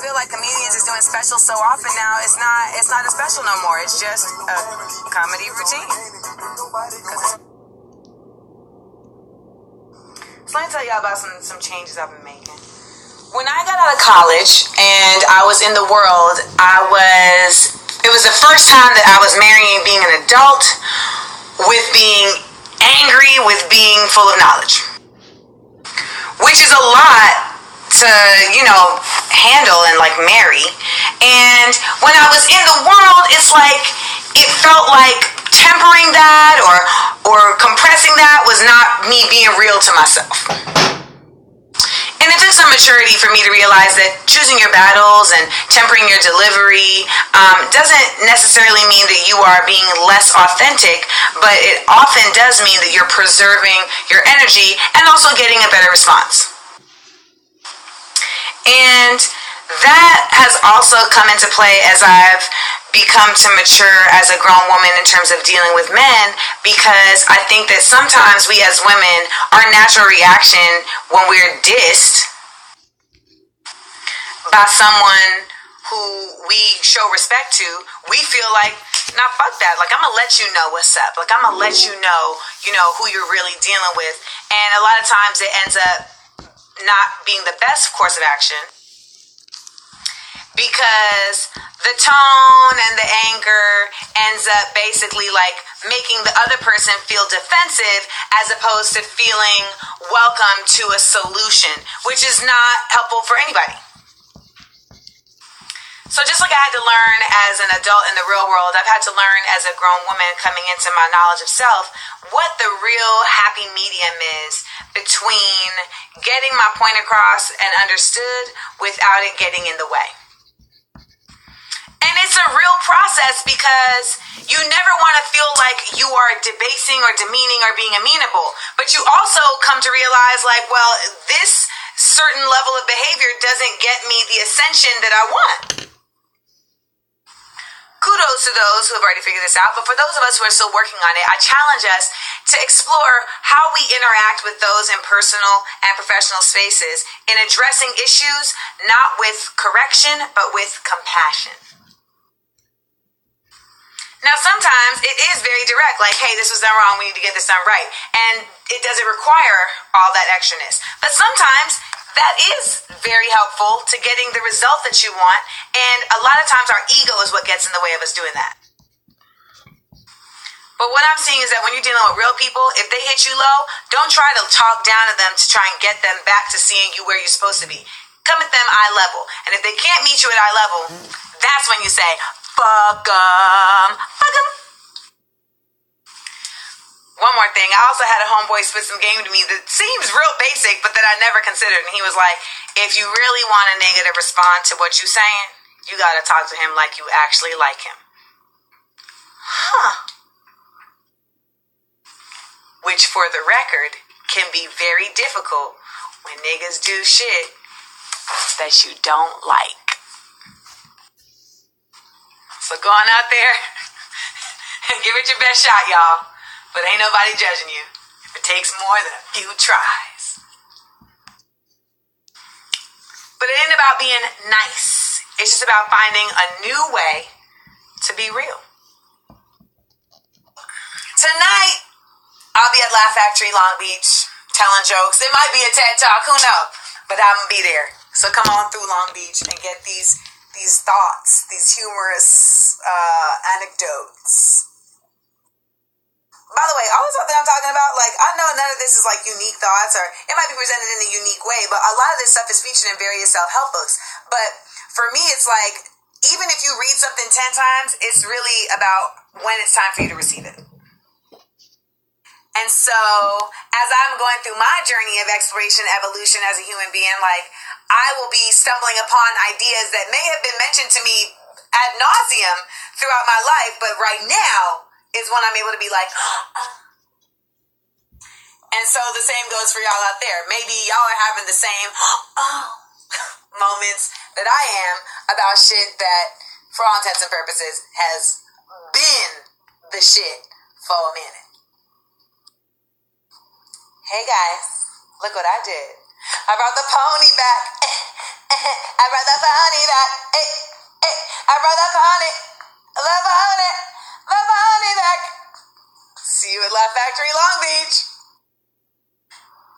feel like comedians is doing specials so often now. It's not a special no more. It's just a comedy routine. So let me tell y'all about some changes I've been making. When I got out of college and I was in the world, it was the first time that I was marrying being an adult, with being angry, with being full of knowledge. Which is a lot to, handle and marry. And when I was in the world, it's it felt like tempering that or compressing that was not me being real to myself. And it took some maturity for me to realize that choosing your battles and tempering your delivery doesn't necessarily mean that you are being less authentic, but it often does mean that you're preserving your energy and also getting a better response. And that has also come into play as I've become to mature as a grown woman in terms of dealing with men, because I think that sometimes we as women, our natural reaction when we're dissed by someone who we show respect to, we feel like, nah, fuck that. I'm gonna let you know what's up. I'm gonna let you know who you're really dealing with. And a lot of times it ends up not being the best course of action, because the tone and the anger ends up basically making the other person feel defensive as opposed to feeling welcome to a solution, which is not helpful for anybody. So just like I had to learn as an adult in the real world, I've had to learn as a grown woman coming into my knowledge of self what the real happy medium is between getting my point across and understood without it getting in the way. And it's a real process, because you never want to feel like you are debasing or demeaning or being amenable. But you also come to realize this certain level of behavior doesn't get me the ascension that I want. Kudos to those who have already figured this out. But for those of us who are still working on it, I challenge us to explore how we interact with those in personal and professional spaces in addressing issues, not with correction, but with compassion. Now, sometimes it is very direct, hey, this was done wrong, we need to get this done right. And it doesn't require all that extraness. But sometimes that is very helpful to getting the result that you want. And a lot of times our ego is what gets in the way of us doing that. But what I'm seeing is that when you're dealing with real people, if they hit you low, don't try to talk down to them to try and get them back to seeing you where you're supposed to be. Come at them eye level. And if they can't meet you at eye level, that's when you say, fuck 'em. Fuck 'em. One more thing. I also had a homeboy spit some game to me that seems real basic, but that I never considered. And he was like, if you really want a nigga to respond to what you're saying, you gotta talk to him like you actually like him. Which, for the record, can be very difficult when niggas do shit that you don't like. So go on out there and give it your best shot, y'all. But ain't nobody judging you if it takes more than a few tries. But it ain't about being nice. It's just about finding a new way to be real. Tonight, I'll be at Laugh Factory Long Beach telling jokes. It might be a TED Talk, who knows? But I'm going to be there. So come on through Long Beach and get these thoughts, these humorous anecdotes. By the way, all the stuff that I'm talking about, I know none of this is unique thoughts, or it might be presented in a unique way, but a lot of this stuff is featured in various self-help books. But for me, it's even if you read something 10 times, it's really about when it's time for you to receive it. And so, as I'm going through my journey of exploration, evolution as a human being, I will be stumbling upon ideas that may have been mentioned to me ad nauseum throughout my life, but right now is when I'm able to be And so the same goes for y'all out there. Maybe y'all are having the same moments that I am about shit that, for all intents and purposes, has been the shit for a minute. Hey guys, look what I did. I brought the pony back. I brought the honey back. Hey, hey, I brought the honey. The honey back. See you at Laugh Factory Long Beach.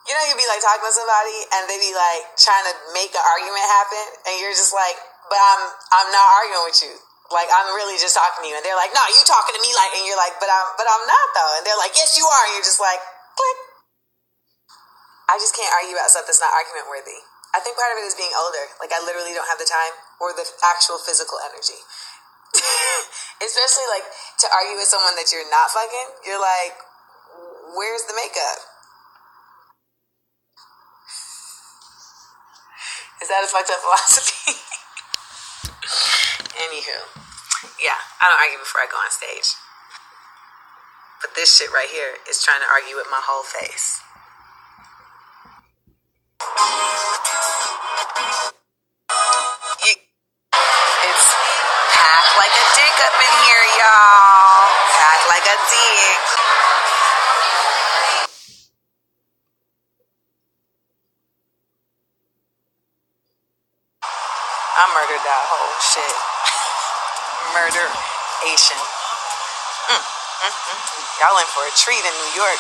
You know, you'd be like talking to somebody and they be like trying to make an argument happen, and you're just like, but I'm not arguing with you. Like, I'm really just talking to you. And they're like, no, you talking to me like, and you're like, but I'm not though. And they're like, yes, you are. And you're just like, click. I just can't argue about stuff that's not argument worthy. I think part of it is being older. Like, I literally don't have the time or the actual physical energy. Especially like to argue with someone that you're not fucking. You're like, where's the makeup? Is that a fucked up philosophy? Anywho, yeah, I don't argue before I go on stage. But this shit right here is trying to argue with my whole face. It's packed like a dick up in here, y'all. Packed like a dick. I murdered that whole shit. Murder-ation. Y'all in for a treat in New York.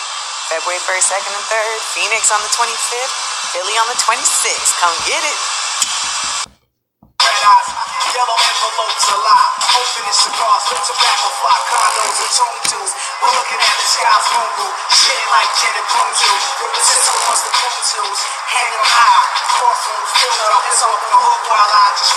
February 1st, 2nd, and 3rd. Phoenix on the 25th. Philly on the 26th. Come get it. Yellow envelopes a lot. Opening cigars, with tobacco fly, condos and tone tunes. We're looking at the sky's moon, shitting like Jen and Prune Juice. Represent so much the Prune Juice. Hang them high. Crossrooms filled up. It's open the hook while I just